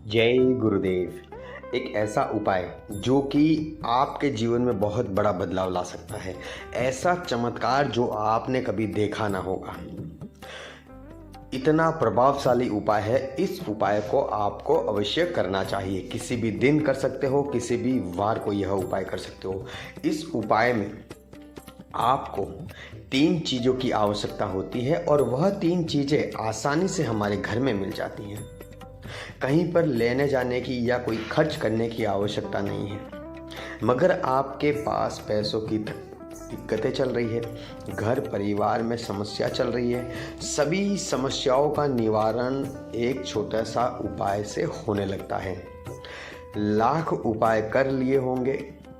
जय गुरुदेव। एक ऐसा उपाय जो कि आपके जीवन में बहुत बड़ा बदलाव ला सकता है, ऐसा चमत्कार जो आपने कभी देखा ना होगा। इतना प्रभावशाली उपाय है। इस उपाय को आपको अवश्य करना चाहिए। किसी भी दिन कर सकते हो, किसी भी वार को यह उपाय कर सकते हो। इस उपाय में आपको 3 चीज़ों की आवश्यकता होती है और वह 3 चीज़ें आसानी से हमारे घर में मिल जाती हैं। कहीं पर लेने जाने की या कोई खर्च करने की आवश्यकता नहीं है। मगर आपके पास पैसों की दिक्कतें चल रही है, घर परिवार में समस्या चल रही है, सभी समस्याओं का निवारण एक छोटा सा उपाय से होने लगता है। लाख उपाय कर लिए होंगे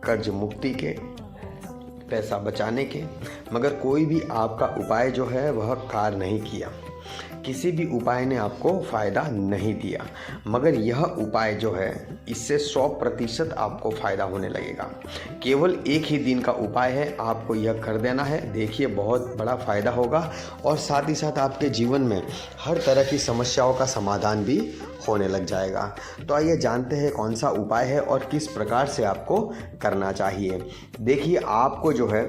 कर्ज मुक्ति के, पैसा बचाने के, मगर कोई भी आपका उपाय जो है वह कार्य नहीं किया। किसी भी उपाय ने आपको फ़ायदा नहीं दिया। मगर यह उपाय जो है इससे 100% आपको फ़ायदा होने लगेगा। केवल एक ही दिन का उपाय है, आपको यह कर देना है। देखिए, बहुत बड़ा फ़ायदा होगा और साथ ही साथ आपके जीवन में हर तरह की समस्याओं का समाधान भी होने लग जाएगा। तो आइए जानते हैं कौन सा उपाय है और किस प्रकार से आपको करना चाहिए। देखिए, आपको जो है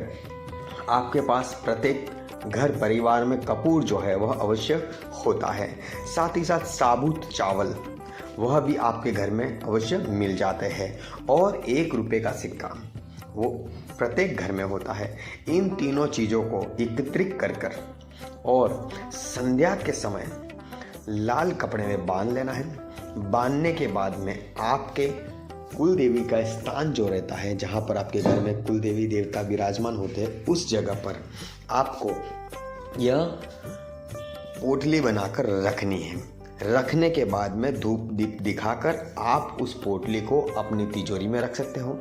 आपके पास प्रत्येक घर परिवार में कपूर जो है वह अवश्य होता है। साथ ही साथ साबुत चावल वह भी आपके घर में अवश्य मिल जाते हैं और 1 रुपये का सिक्का वो प्रत्येक घर में होता है। इन तीनों चीज़ों को एकत्रित कर और संध्या के समय लाल कपड़े में बांध लेना है। बांधने के बाद में आपके कुल देवी का स्थान जो रहता है, जहाँ पर आपके घर में कुल देवी देवता विराजमान होते हैं, उस जगह पर आपको यह पोटली बनाकर रखनी है। रखने के बाद में धूप दीप दिखाकर आप उस पोटली को अपनी तिजोरी में रख सकते हो।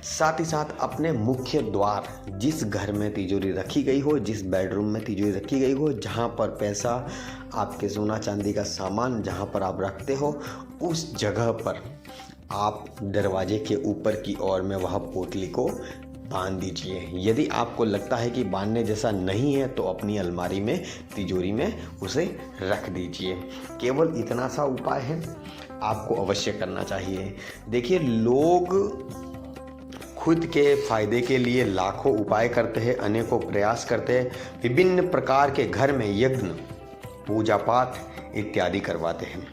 साथ ही साथ अपने मुख्य द्वार, जिस घर में तिजोरी रखी गई हो, जिस बेडरूम में तिजोरी रखी गई हो, जहाँ पर पैसा, आपके सोना चांदी का सामान जहाँ पर आप रखते हो, उस जगह पर आप दरवाजे के ऊपर की ओर में वह पोटली को बांध दीजिए। यदि आपको लगता है कि बांधने जैसा नहीं है तो अपनी अलमारी में, तिजोरी में उसे रख दीजिए। केवल इतना सा उपाय है, आपको अवश्य करना चाहिए। देखिए, लोग खुद के फायदे के लिए लाखों उपाय करते हैं, अनेकों प्रयास करते हैं, विभिन्न प्रकार के घर में यज्ञ, पूजा पाठ इत्यादि करवाते हैं।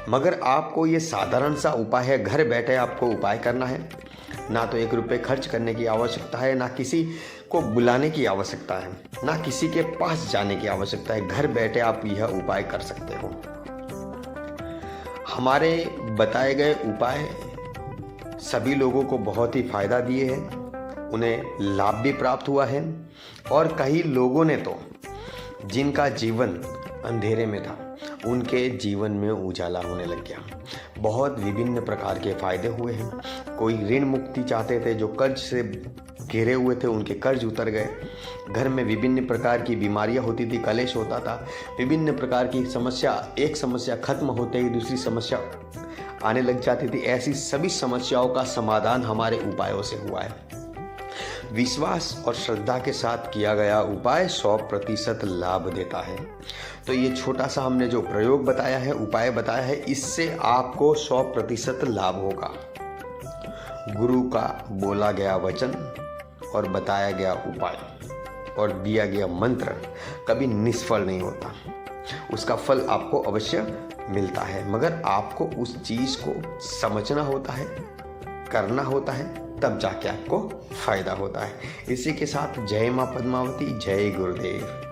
मगर आपको ये साधारण सा उपाय है, घर बैठे आपको उपाय करना है। ना तो 1 रुपये खर्च करने की आवश्यकता है, ना किसी को बुलाने की आवश्यकता है, ना किसी के पास जाने की आवश्यकता है। घर बैठे आप यह उपाय कर सकते हो। हमारे बताए गए उपाय सभी लोगों को बहुत ही फायदा दिए हैं, उन्हें लाभ भी प्राप्त हुआ है और कई लोगों ने तो, जिनका जीवन अंधेरे में था, उनके जीवन में उजाला होने लग गया। बहुत विभिन्न प्रकार के फायदे हुए हैं। कोई ऋण मुक्ति चाहते थे, जो कर्ज से घिरे हुए थे, उनके कर्ज उतर गए। घर में विभिन्न प्रकार की बीमारियां होती थी, कलेश होता था, विभिन्न प्रकार की समस्या, एक समस्या खत्म होते ही दूसरी समस्या आने लग जाती थी। ऐसी सभी समस्याओं का समाधान हमारे उपायों से हुआ है। विश्वास और श्रद्धा के साथ किया गया उपाय 100% लाभ देता है। तो ये छोटा सा हमने जो प्रयोग बताया है, उपाय बताया है, इससे आपको 100% लाभ होगा। गुरु का बोला गया वचन और बताया गया उपाय और दिया गया मंत्र कभी निष्फल नहीं होता। उसका फल आपको अवश्य मिलता है, मगर आपको उस चीज़ को समझना होता है, करना होता है, तब जाके आपको फायदा होता है। इसी के साथ जय मां पद्मावती, जय गुरुदेव।